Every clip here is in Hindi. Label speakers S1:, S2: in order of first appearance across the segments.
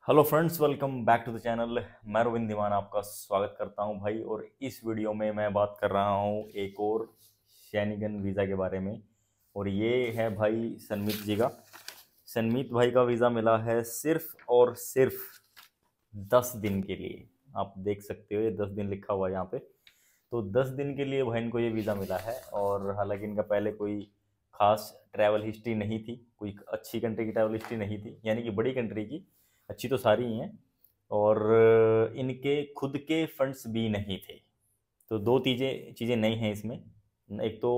S1: Hello friends, welcome back to the channel. मैं रविंद्र दीवान आपका स्वागत करता हूं भाई। और इस वीडियो में मैं बात कर रहा हूं एक और शेनिगन वीज़ा के बारे में। और ये है भाई सनमीत जी का। सनमीत भाई का वीज़ा मिला है सिर्फ और सिर्फ 10 दिन के लिए। आप देख सकते हो, ये 10 दिन लिखा हुआ है यहाँ पे। तो 10 दिन के लिए भाई इनको ये वीज़ा मिला है। और हालांकि इनका पहले कोई खास ट्रैवल हिस्ट्री नहीं थी, कोई अच्छी कंट्री की ट्रैवल हिस्ट्री नहीं थी, यानी कि बड़ी कंट्री की। अच्छी तो सारी ही हैं। और इनके खुद के फंड्स भी नहीं थे। तो दो चीज़ें चीज़ें नई हैं इसमें। एक तो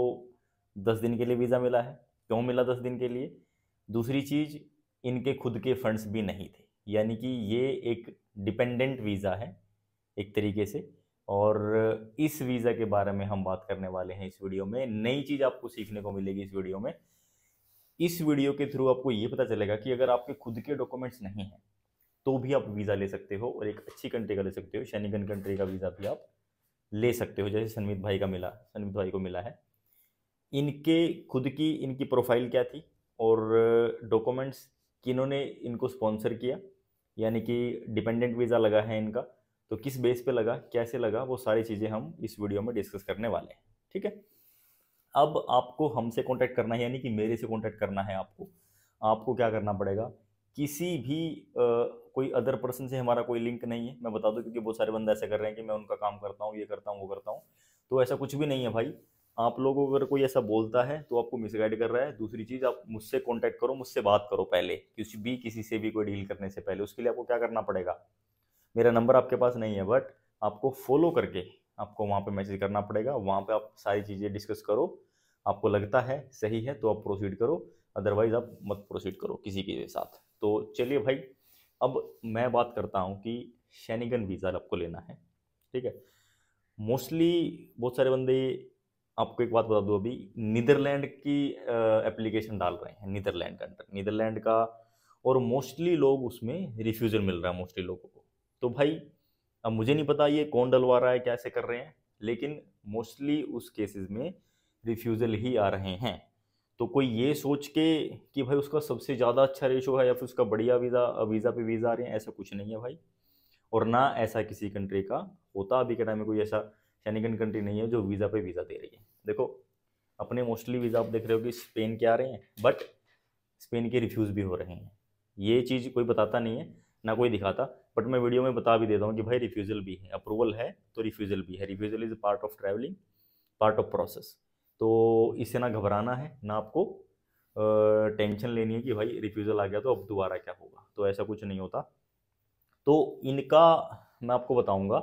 S1: 10 दिन के लिए वीज़ा मिला है। क्यों मिला 10 दिन के लिए? दूसरी चीज़, इनके खुद के फंड्स भी नहीं थे, यानी कि ये एक डिपेंडेंट वीज़ा है एक तरीके से। और इस वीज़ा के बारे में हम बात करने वाले हैं इस वीडियो में। नई चीज़ आपको सीखने को मिलेगी इस वीडियो में। इस वीडियो के थ्रू आपको ये पता चलेगा कि अगर आपके खुद के डॉक्यूमेंट्स नहीं हैं तो भी आप वीज़ा ले सकते हो, और एक अच्छी कंट्री का ले सकते हो। शेनिगन कंट्री का वीज़ा भी आप ले सकते हो, जैसे सनमीत भाई को मिला है। इनके खुद की इनकी प्रोफाइल क्या थी, और डॉक्यूमेंट्स किन्होंने इनको स्पॉन्सर किया, यानी कि डिपेंडेंट वीज़ा लगा है इनका, तो किस बेस पे लगा, कैसे लगा, वो सारी चीज़ें हम इस वीडियो में डिस्कस करने वाले हैं। ठीक है। अब आपको हमसे कांटेक्ट करना है, यानी कि मेरे से कांटेक्ट करना है आपको। आपको क्या करना पड़ेगा? किसी भी कोई अदर पर्सन से हमारा कोई लिंक नहीं है, मैं बता दूं, क्योंकि बहुत सारे बंदे ऐसे कर रहे हैं कि मैं उनका काम करता हूँ, ये करता हूँ, वो करता हूँ। तो ऐसा कुछ भी नहीं है भाई। आप लोगों को अगर कोई ऐसा बोलता है तो आपको मिसगाइड कर रहा है। दूसरी चीज़, आप मुझसे कांटेक्ट करो, मुझसे बात करो पहले, किसी से भी कोई डील करने से पहले। उसके लिए आपको क्या करना पड़ेगा? मेरा नंबर आपके पास नहीं है, बट आपको फॉलो करके आपको वहाँ पे मैसेज करना पड़ेगा। वहाँ पे आप सारी चीज़ें डिस्कस करो। आपको लगता है सही है तो आप प्रोसीड करो, अदरवाइज आप मत प्रोसीड करो किसी के साथ। तो चलिए भाई, अब मैं बात करता हूँ कि शेनिगन वीज़ा आपको लेना है। ठीक है। मोस्टली बहुत सारे बंदे, आपको एक बात बता दूं, अभी नीदरलैंड की एप्लीकेशन डाल रहे हैं, नीदरलैंड का। और मोस्टली लोग उसमें रिफ्यूज़ल मिल रहा है मोस्टली लोगों को। तो भाई, अब मुझे नहीं पता ये कौन डलवा रहा है, कैसे कर रहे हैं, लेकिन मोस्टली उस केसेस में रिफ्यूज़ल ही आ रहे हैं। तो कोई ये सोच के कि भाई उसका सबसे ज़्यादा अच्छा रेशो है या फिर उसका बढ़िया वीज़ा वीज़ा पे वीज़ा आ रहे हैं, ऐसा कुछ नहीं है भाई। और ना ऐसा किसी कंट्री का होता। अभी के टाइम में कोई ऐसा शेनिगन कंट्री नहीं है जो वीज़ा पे वीज़ा दे रही है। देखो, अपने मोस्टली वीज़ा आप देख रहे हो कि स्पेन के आ रहे हैं, बट स्पेन के रिफ्यूज़ भी हो रहे हैं। ये चीज़ कोई बताता नहीं है, ना कोई दिखाता। बट मैं वीडियो में बता भी देता हूँ कि भाई रिफ्यूज़ल भी है, अप्रूवल है तो रिफ्यूज़ल भी है। Refusal is part of travelling, part of process. तो इससे ना घबराना है, ना आपको टेंशन लेनी है कि भाई रिफ्यूज़ल आ गया तो अब दोबारा क्या होगा। तो ऐसा कुछ नहीं होता। तो इनका मैं आपको बताऊंगा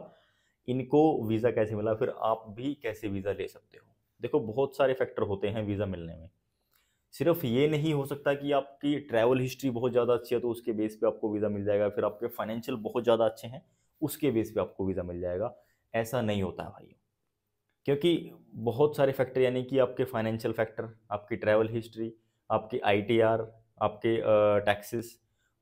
S1: इनको वीज़ा कैसे मिला, फिर आप भी कैसे वीज़ा ले सकते हो। देखो, बहुत सारे फैक्टर होते हैं वीज़ा मिलने में। सिर्फ ये नहीं हो सकता कि आपकी ट्रैवल हिस्ट्री बहुत ज़्यादा अच्छी है तो उसके बेस पे आपको वीज़ा मिल जाएगा, फिर आपके फाइनेंशियल बहुत ज़्यादा अच्छे हैं उसके बेस पे आपको वीज़ा मिल जाएगा। ऐसा नहीं होता है भाई। क्योंकि बहुत सारे फैक्टर, यानी कि आपके फाइनेंशियल फैक्टर, आपकी ट्रैवल हिस्ट्री, आपकी आईटीआर, आपके टैक्सेस,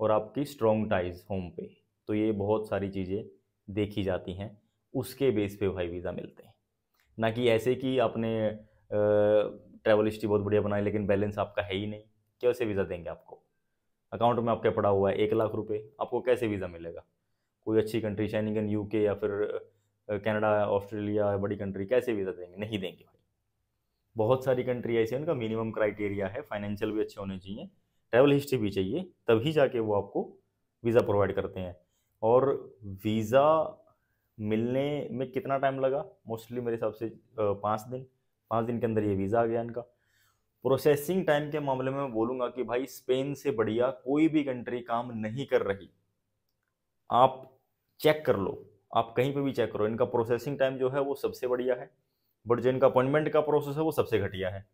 S1: और आपकी स्ट्रॉन्ग टाइज होम पे। तो ये बहुत सारी चीज़ें देखी जाती हैं, उसके बेस पे भाई वीज़ा मिलते हैं। ना कि ऐसे कि आपने ट्रैवल हिस्ट्री बहुत बढ़िया बनाई लेकिन बैलेंस आपका है ही नहीं, कैसे वीज़ा देंगे आपको? अकाउंट में आपके पड़ा हुआ है 1 लाख रुपए, आपको कैसे वीज़ा मिलेगा? कोई अच्छी कंट्री, शेनिगन यूके या फिर कनाडा, ऑस्ट्रेलिया, बड़ी कंट्री, कैसे वीज़ा देंगे? नहीं देंगे भाई। बहुत सारी कंट्री ऐसी है, उनका मिनिमम क्राइटेरिया है, फाइनेंशियल भी अच्छे होने चाहिए, ट्रैवल हिस्ट्री भी चाहिए, तभी जाके वो आपको वीज़ा प्रोवाइड करते हैं। और वीज़ा मिलने में कितना टाइम लगा? मोस्टली मेरे हिसाब से 5 दिन। 5 दिन के अंदर ये वीज़ा आ गया इनका। प्रोसेसिंग टाइम के मामले में मैं बोलूँगा कि भाई स्पेन से बढ़िया कोई भी कंट्री काम नहीं कर रही। आप चेक कर लो, आप कहीं पे भी चेक करो, इनका प्रोसेसिंग टाइम जो है वो सबसे बढ़िया है। बट जो इनका अपॉइंटमेंट का प्रोसेस है वो सबसे घटिया है।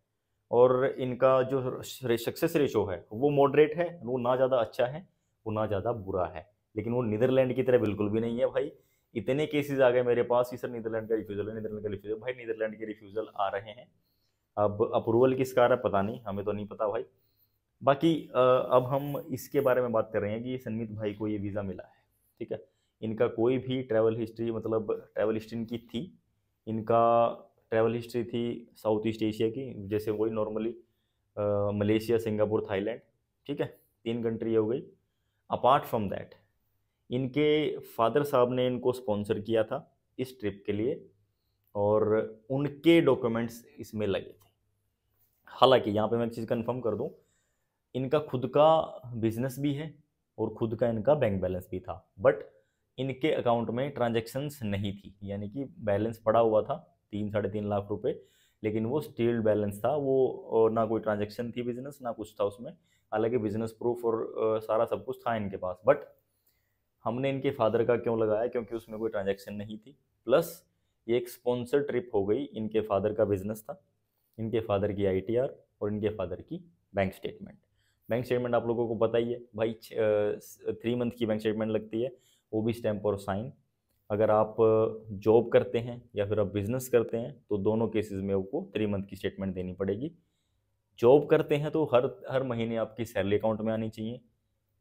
S1: और इनका जो सक्सेस रेशो है वो मॉडरेट है, वो ना ज़्यादा अच्छा है, वो ना ज़्यादा बुरा है। लेकिन वो नीदरलैंड की तरह बिल्कुल भी नहीं है भाई। इतने केसेस आ गए मेरे पास कि सर नीदरलैंड का रिफ्यूज़ल है, नीदरलैंड का रिफ्यूज़ल। भाई नीदरलैंड के रिफ्यूज़ल आ रहे हैं। अब अप्रूवल किसका आ रहा है पता नहीं, हमें तो नहीं पता भाई। बाकी अब हम इसके बारे में बात कर रहे हैं कि सनमीत भाई को ये वीज़ा मिला है। ठीक है। इनका कोई भी ट्रैवल हिस्ट्री, मतलब ट्रैवल हिस्ट्री इनकी थी, इनका ट्रैवल हिस्ट्री थी साउथ ईस्ट एशिया की, जैसे वही नॉर्मली मलेशिया, सिंगापुर, थाईलैंड। ठीक है। 3 कंट्री हो गई। अपार्ट फ्रॉम दैट इनके फादर साहब ने इनको स्पॉन्सर किया था इस ट्रिप के लिए और उनके डॉक्यूमेंट्स इसमें लगे थे। हालांकि यहाँ पे मैं एक चीज़ कंफर्म कर दूँ, इनका खुद का बिजनेस भी है और खुद का इनका बैंक बैलेंस भी था, बट इनके अकाउंट में ट्रांजैक्शंस नहीं थी, यानी कि बैलेंस पड़ा हुआ था 3-3.5 लाख रुपए, लेकिन वो स्टील्ड बैलेंस था, वो और ना कोई ट्रांजैक्शन थी बिजनेस ना कुछ था उसमें। हालांकि बिजनेस प्रूफ और सारा सब कुछ था इनके पास, बट हमने इनके फादर का क्यों लगाया, क्योंकि उसमें कोई ट्रांजैक्शन नहीं थी, प्लस ये एक स्पॉन्सर ट्रिप हो गई। इनके फादर का बिजनेस था, इनके फादर की ITR और इनके फादर की बैंक स्टेटमेंट। बैंक स्टेटमेंट आप लोगों को पता ही है भाई, 3 मंथ की बैंक स्टेटमेंट लगती है, वो भी स्टैंप और साइन। अगर आप जॉब करते हैं या फिर आप बिजनेस करते हैं तो दोनों केसेस में आपको 3 मंथ की स्टेटमेंट देनी पड़ेगी। जॉब करते हैं तो हर हर महीने आपकी सैलरी अकाउंट में आनी चाहिए।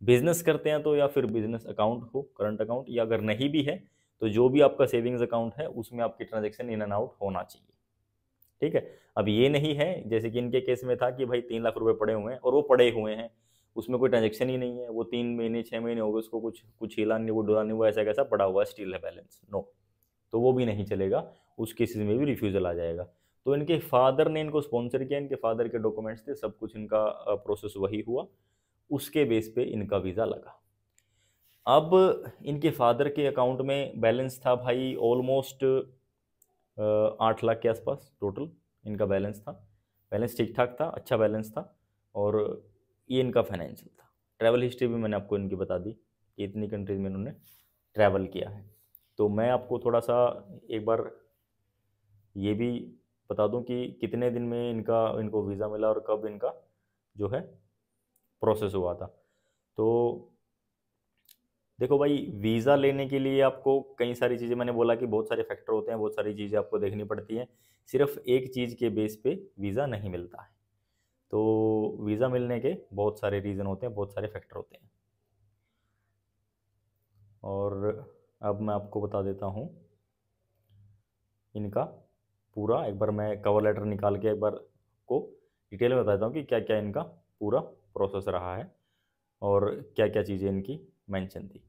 S1: बिजनेस करते हैं तो या फिर बिजनेस अकाउंट हो, करंट अकाउंट, या अगर नहीं भी है तो जो भी आपका सेविंग्स अकाउंट है उसमें आपकी ट्रांजैक्शन इन एंड आउट होना चाहिए। ठीक है। अब ये नहीं है जैसे कि इनके केस में था कि भाई 3 लाख रुपए पड़े हुए हैं और वो पड़े हुए हैं, उसमें कोई ट्रांजेक्शन ही नहीं है, वो 3 महीने 6 महीने हो गए उसको कुछ कुछ हिला नहीं, वो डुला नहीं, वो ऐसा कैसा पड़ा हुआ है, स्टिल है बैलेंस, नो, तो वो भी नहीं चलेगा, उस केसेस में भी रिफ्यूजल आ जाएगा। तो इनके फादर ने इनको स्पॉन्सर किया, इनके फादर के डॉक्यूमेंट्स थे, सब कुछ इनका प्रोसेस वही हुआ, उसके बेस पे इनका वीज़ा लगा। अब इनके फादर के अकाउंट में बैलेंस था भाई ऑलमोस्ट 8 लाख के आसपास टोटल इनका बैलेंस था। बैलेंस ठीक ठाक था, अच्छा बैलेंस था, और ये इनका फाइनेंशियल था। ट्रैवल हिस्ट्री भी मैंने आपको इनकी बता दी कि इतनी कंट्रीज में इन्होंने ट्रैवल किया है। तो मैं आपको थोड़ा सा एक बार ये भी बता दूं कि कितने दिन में इनको वीज़ा मिला और कब इनका जो है प्रोसेस हुआ था। तो देखो भाई, वीज़ा लेने के लिए आपको कई सारी चीज़ें, मैंने बोला कि बहुत सारे फैक्टर होते हैं, बहुत सारी चीज़ें आपको देखनी पड़ती हैं, सिर्फ एक चीज़ के बेस पे वीज़ा नहीं मिलता है। तो वीज़ा मिलने के बहुत सारे रीज़न होते हैं, बहुत सारे फैक्टर होते हैं। और अब मैं आपको बता देता हूँ इनका पूरा, एक बार मैं कवर लेटर निकाल के एक बार को डिटेल में बताता हूँ कि क्या क्या इनका पूरा प्रोसेस रहा है और क्या क्या चीज़ें इनकी मेंशन थी।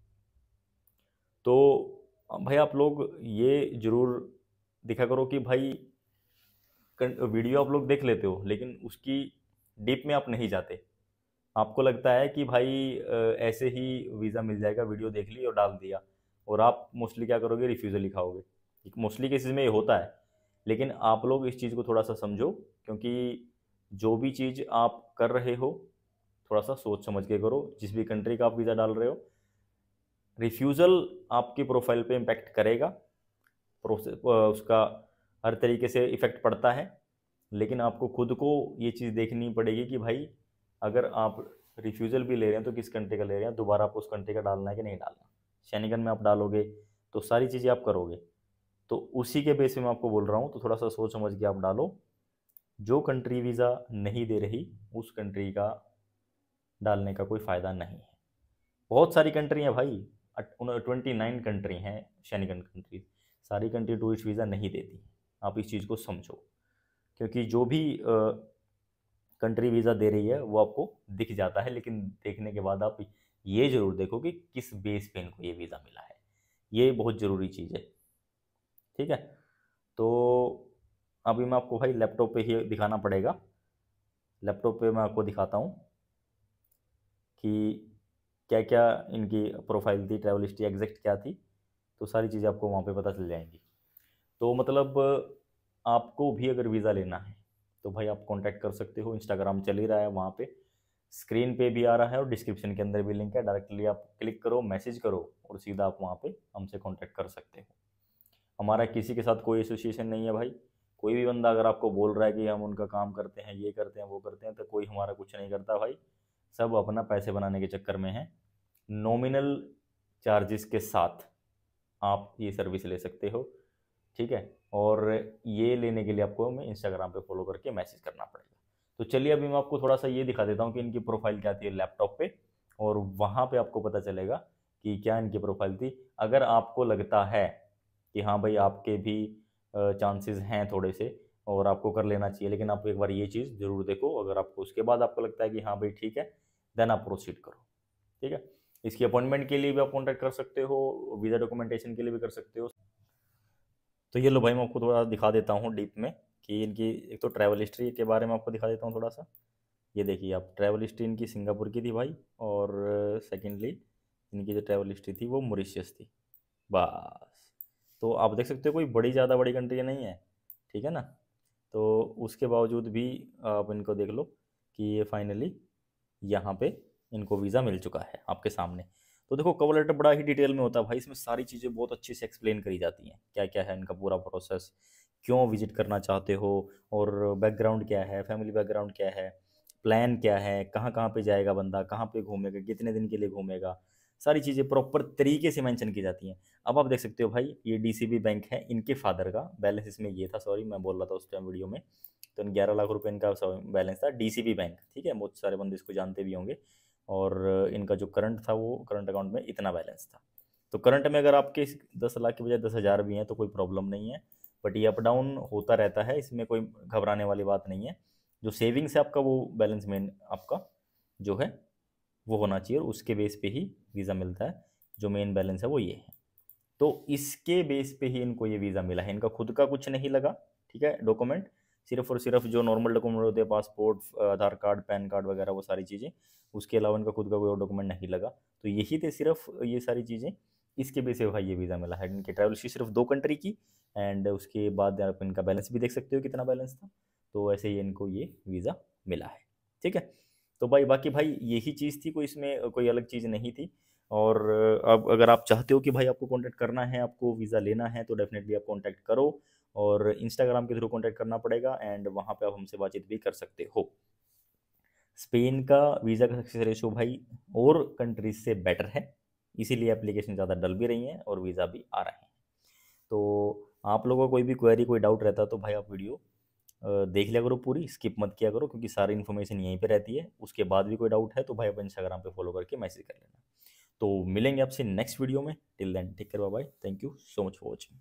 S1: तो भाई आप लोग ये ज़रूर देखा करो कि भाई वीडियो आप लोग देख लेते हो लेकिन उसकी डीप में आप नहीं जाते। आपको लगता है कि भाई ऐसे ही वीज़ा मिल जाएगा, वीडियो देख ली और डाल दिया, और आप मोस्टली क्या करोगे, रिफ्यूज़ल लिखाओगे। मोस्टली केसेस में ये होता है, लेकिन आप लोग इस चीज़ को थोड़ा सा समझो, क्योंकि जो भी चीज़ आप कर रहे हो थोड़ा सा सोच समझ के करो। जिस भी कंट्री का आप वीज़ा डाल रहे हो, रिफ्यूज़ल आपकी प्रोफाइल पे इम्पैक्ट करेगा, प्रोसेस उसका हर तरीके से इफ़ेक्ट पड़ता है, लेकिन आपको खुद को ये चीज़ देखनी पड़ेगी कि भाई अगर आप रिफ्यूज़ल भी ले रहे हैं तो किस कंट्री का ले रहे हैं, दोबारा आपको उस कंट्री का डालना है कि नहीं डालना। शेनिगन में आप डालोगे तो सारी चीज़ें आप करोगे, तो उसी के बेस पे मैं आपको बोल रहा हूँ, तो थोड़ा सा सोच समझ के आप डालो। जो कंट्री वीज़ा नहीं दे रही उस कंट्री का डालने का कोई फ़ायदा नहीं है। बहुत सारी कंट्री हैं भाई, 29 कंट्री हैं शेनिगन कंट्री, सारी कंट्री टूरिस्ट वीज़ा नहीं देती। आप इस चीज़ को समझो, क्योंकि जो भी कंट्री वीज़ा दे रही है वो आपको दिख जाता है, लेकिन देखने के बाद आप ये ज़रूर देखो कि किस बेस पे इनको ये वीज़ा मिला है, ये बहुत ज़रूरी चीज़ है। ठीक है। तो अभी मैं आपको भाई लैपटॉप पे ही दिखाना पड़ेगा, लैपटॉप पे मैं आपको दिखाता हूँ कि क्या क्या इनकी प्रोफाइल थी, ट्रैवल हिस्ट्री एग्जैक्ट क्या थी, तो सारी चीज़ें आपको वहाँ पे पता चल जाएंगी। तो मतलब आपको भी अगर वीज़ा लेना है तो भाई आप कांटेक्ट कर सकते हो, इंस्टाग्राम चल ही रहा है, वहाँ पे स्क्रीन पे भी आ रहा है और डिस्क्रिप्शन के अंदर भी लिंक है, डायरेक्टली आप क्लिक करो, मैसेज करो और सीधा आप वहाँ पे हमसे कांटेक्ट कर सकते हो। हमारा किसी के साथ कोई एसोसिएशन नहीं है भाई। कोई भी बंदा अगर आपको बोल रहा है कि हम उनका काम करते हैं, ये करते हैं, वो करते हैं, तो कोई हमारा कुछ नहीं करता भाई, सब अपना पैसे बनाने के चक्कर में है। नॉमिनल चार्जेस के साथ आप ये सर्विस ले सकते हो। ठीक है। और ये लेने के लिए आपको हमें इंस्टाग्राम पे फॉलो करके मैसेज करना पड़ेगा। तो चलिए अभी मैं आपको थोड़ा सा ये दिखा देता हूँ कि इनकी प्रोफाइल क्या थी लैपटॉप पे, और वहाँ पे आपको पता चलेगा कि क्या इनकी प्रोफाइल थी। अगर आपको लगता है कि हाँ भाई आपके भी चांसेस हैं थोड़े से और आपको कर लेना चाहिए, लेकिन आप एक बार ये चीज़ ज़रूर देखो। अगर आपको उसके बाद आपको लगता है कि हाँ भाई ठीक है, देन आप प्रोसीड करो। ठीक है। इसकी अपॉइंटमेंट के लिए भी आप कॉन्टैक्ट कर सकते हो, वीज़ा डॉक्यूमेंटेशन के लिए भी कर सकते हो। तो ये लो भाई, मैं आपको थोड़ा दिखा देता हूँ डीप में कि इनकी एक तो ट्रैवल हिस्ट्री के बारे में आपको दिखा देता हूँ थोड़ा सा। ये देखिए आप, ट्रैवल हिस्ट्री इनकी सिंगापुर की थी भाई, और सेकेंडली इनकी जो ट्रैवल हिस्ट्री थी वो मॉरिशस थी। बस, तो आप देख सकते हो कोई बड़ी ज़्यादा बड़ी कंट्री नहीं है, ठीक है ना। तो उसके बावजूद भी आप इनको देख लो कि ये फाइनली यहाँ पे इनको वीज़ा मिल चुका है आपके सामने। तो देखो कवर लेटर बड़ा ही डिटेल में होता है भाई, इसमें सारी चीज़ें बहुत अच्छे से एक्सप्लेन करी जाती हैं, क्या क्या है इनका पूरा प्रोसेस, क्यों विजिट करना चाहते हो, और बैकग्राउंड क्या है, फैमिली बैकग्राउंड क्या है, प्लान क्या है, कहाँ कहाँ पे जाएगा बंदा, कहाँ पे घूमेगा, कितने दिन के लिए घूमेगा, सारी चीज़ें प्रॉपर तरीके से मेंशन की जाती हैं। अब आप देख सकते हो भाई, ये डीसीबी बैंक है, इनके फादर का बैलेंस इसमें ये था, सॉरी मैं बोल रहा था उस टाइम वीडियो में, तो 11 लाख रुपए इनका बैलेंस था, डीसीबी बैंक, ठीक है, बहुत सारे बंदे इसको जानते भी होंगे। और इनका जो करंट था वो करंट अकाउंट में इतना बैलेंस था। तो करंट में अगर आपके 10 लाख की बजाय 10,000 भी हैं तो कोई प्रॉब्लम नहीं है, बट ये अप डाउन होता रहता है, इसमें कोई घबराने वाली बात नहीं है। जो सेविंग्स है आपका वो बैलेंस मेन आपका जो है वो होना चाहिए, और उसके बेस पे ही वीज़ा मिलता है। जो मेन बैलेंस है वो ये है, तो इसके बेस पे ही इनको ये वीज़ा मिला है, इनका खुद का कुछ नहीं लगा, ठीक है, डॉक्यूमेंट, सिर्फ और सिर्फ जो नॉर्मल डॉक्यूमेंट होते हैं, पासपोर्ट, आधार कार्ड, पैन कार्ड वगैरह वो सारी चीज़ें, उसके अलावा इनका खुद का कोई और डॉक्यूमेंट नहीं लगा। तो यही थे सिर्फ ये सारी चीज़ें, इसके बेस पे भाई ये वीज़ा मिला है। इनकी ट्रैवल हिस्ट्री सिर्फ 2 कंट्री की, एंड उसके बाद आप इनका बैलेंस भी देख सकते हो कितना बैलेंस था। तो ऐसे ही इनको ये वीज़ा मिला है, ठीक है। तो भाई बाकी भाई यही चीज़ थी, कोई इसमें कोई अलग चीज़ नहीं थी। और अब अगर आप चाहते हो कि भाई आपको कांटेक्ट करना है, आपको वीज़ा लेना है, तो डेफिनेटली आप कांटेक्ट करो, और इंस्टाग्राम के थ्रू कांटेक्ट करना पड़ेगा, एंड वहाँ पे आप हमसे बातचीत भी कर सकते हो। स्पेन का वीज़ा का सक्सेस रेशो भाई और कंट्रीज से बेटर है, इसीलिए एप्लीकेशन ज़्यादा डल भी रही हैं और वीज़ा भी आ रहे हैं। तो आप लोगों को कोई भी क्वेरी, कोई डाउट रहता है तो भाई आप वीडियो देख लिया करो पूरी, स्किप मत किया करो, क्योंकि सारी इन्फॉर्मेशन यहीं पे रहती है। उसके बाद भी कोई डाउट है तो भाई आप इंस्टाग्राम पे फॉलो करके मैसेज कर लेना। तो मिलेंगे आपसे नेक्स्ट वीडियो में, till then take care, bye bye, thank you so much for watching.